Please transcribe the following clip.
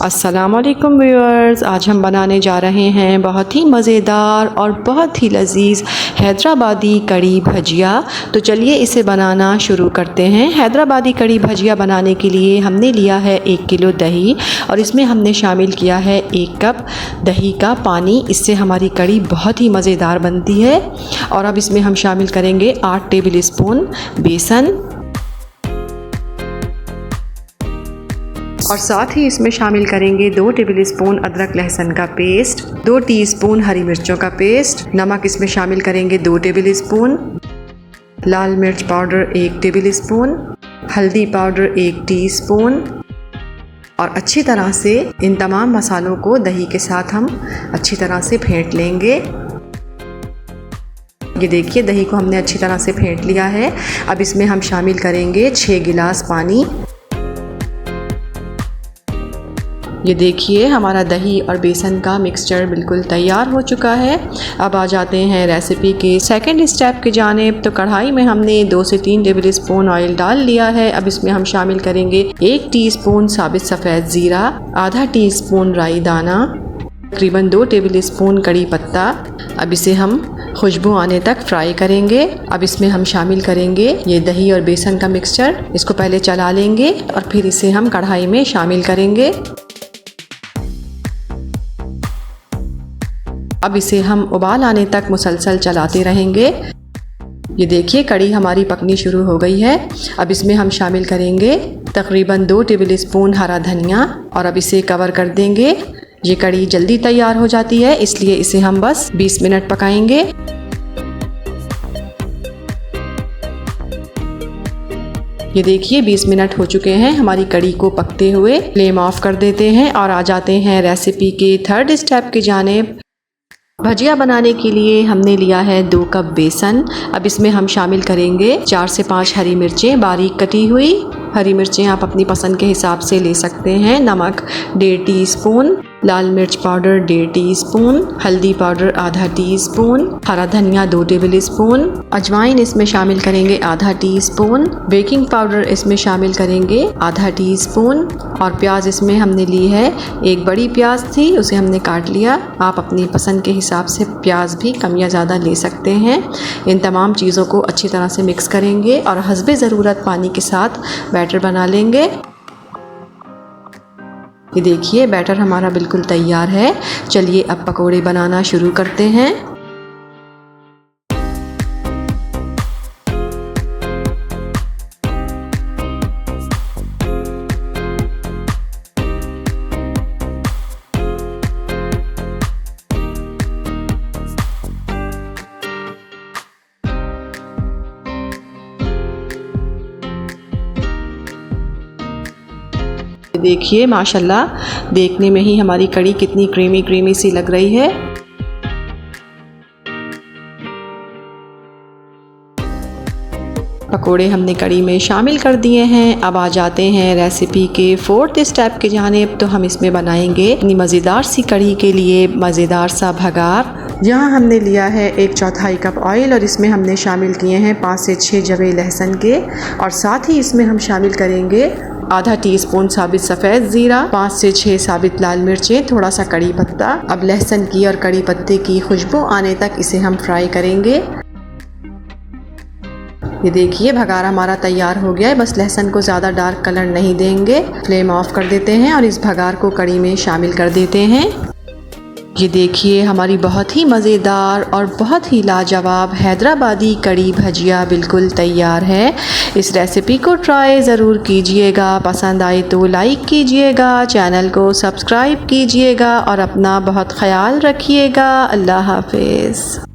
अस्सलामुअलैकुम व्यूअर्स, आज हम बनाने जा रहे हैं बहुत ही मज़ेदार और बहुत ही लजीज हैदराबादी कड़ी भजिया। तो चलिए इसे बनाना शुरू करते हैं। हैदराबादी कड़ी भजिया बनाने के लिए हमने लिया है 1 किलो दही और इसमें हमने शामिल किया है 1 कप दही का पानी। इससे हमारी कड़ी बहुत ही मज़ेदार बनती है। और अब इसमें हम शामिल करेंगे 8 टेबल स्पून बेसन और साथ ही इसमें शामिल करेंगे 2 टेबल स्पून अदरक लहसुन का पेस्ट, 2 टीस्पून हरी मिर्चों का पेस्ट, नमक इसमें शामिल करेंगे 2 टेबल स्पून, लाल मिर्च पाउडर 1 टेबल स्पून, हल्दी पाउडर 1 टीस्पून। और अच्छी तरह से इन तमाम मसालों को दही के साथ हम अच्छी तरह से फेंट लेंगे। ये देखिए दही को हमने अच्छी तरह से फेंट लिया है। अब इसमें हम शामिल करेंगे 6 गिलास पानी। ये देखिए हमारा दही और बेसन का मिक्सचर बिल्कुल तैयार हो चुका है। अब आ जाते हैं रेसिपी के सेकंड स्टेप की जानिब। तो कढ़ाई में हमने 2 से 3 टेबल स्पून ऑयल डाल लिया है। अब इसमें हम शामिल करेंगे 1 टीस्पून साबित सफ़ेद ज़ीरा, आधा टीस्पून राई दाना, तकरीबन 2 टेबल स्पून कड़ी पत्ता। अब इसे हम खुशबू आने तक फ्राई करेंगे। अब इसमें हम शामिल करेंगे ये दही और बेसन का मिक्सचर। इसको पहले चला लेंगे और फिर इसे हम कढ़ाई में शामिल करेंगे। अब इसे हम उबाल आने तक मुसलसल चलाते रहेंगे। ये देखिए कड़ी हमारी पकनी शुरू हो गई है। अब इसमें हम शामिल करेंगे तकरीबन 2 टेबल स्पून हरा धनिया और अब इसे कवर कर देंगे। ये कड़ी जल्दी तैयार हो जाती है, इसलिए इसे हम बस 20 मिनट पकाएंगे। ये देखिए 20 मिनट हो चुके हैं हमारी कड़ी को पकते हुए। फ्लेम ऑफ कर देते हैं और आ जाते हैं रेसिपी के थर्ड स्टेप की जानिब। भजिया बनाने के लिए हमने लिया है 2 कप बेसन। अब इसमें हम शामिल करेंगे 4 से 5 हरी मिर्चें बारीक कटी हुई। हरी मिर्चें आप अपनी पसंद के हिसाब से ले सकते हैं। नमक 1.5 टीस्पून, लाल मिर्च पाउडर 1.5 टीस्पून, हल्दी पाउडर आधा टीस्पून, हरा धनिया 2 टेबल स्पून, अजवाइन इसमें शामिल करेंगे आधा टीस्पून, बेकिंग पाउडर इसमें शामिल करेंगे आधा टीस्पून। और प्याज इसमें हमने ली है, एक बड़ी प्याज थी उसे हमने काट लिया। आप अपनी पसंद के हिसाब से प्याज भी कम या ज़्यादा ले सकते हैं। इन तमाम चीज़ों को अच्छी तरह से मिक्स करेंगे और हस्बे ज़रूरत पानी के साथ बैटर बना लेंगे। ये देखिए बैटर हमारा बिल्कुल तैयार है। चलिए अब पकोड़े बनाना शुरू करते हैं। देखिए माशाल्लाह देखने में ही हमारी कड़ी कितनी क्रीमी सी लग रही है। पकोड़े हमने कड़ी में शामिल कर दिए हैं। अब आ जाते हैं रेसिपी के फोर्थ स्टेप की जानिब। तो हम इसमें बनाएंगे इतनी मज़ेदार सी कड़ी के लिए मज़ेदार सा भगार। यहाँ हमने लिया है 1/4 कप ऑयल और इसमें हमने शामिल किए हैं 5 से 6 जवे लहसुन के और साथ ही इसमें हम शामिल करेंगे आधा टीस्पून साबित सफ़ेद ज़ीरा, 5 से 6 साबित लाल मिर्चें, थोड़ा सा कड़ी पत्ता। अब लहसुन की और कड़ी पत्ते की खुशबू आने तक इसे हम फ्राई करेंगे। ये देखिए भगार हमारा तैयार हो गया है। बस लहसुन को ज़्यादा डार्क कलर नहीं देंगे। फ्लेम ऑफ कर देते हैं और इस भगार को कड़ी में शामिल कर देते हैं। ये देखिए हमारी बहुत ही मज़ेदार और बहुत ही लाजवाब हैदराबादी कड़ी भजिया बिल्कुल तैयार है। इस रेसिपी को ट्राई ज़रूर कीजिएगा। पसंद आए तो लाइक कीजिएगा, चैनल को सब्सक्राइब कीजिएगा और अपना बहुत ख्याल रखिएगा। अल्लाह हाफ़िज़।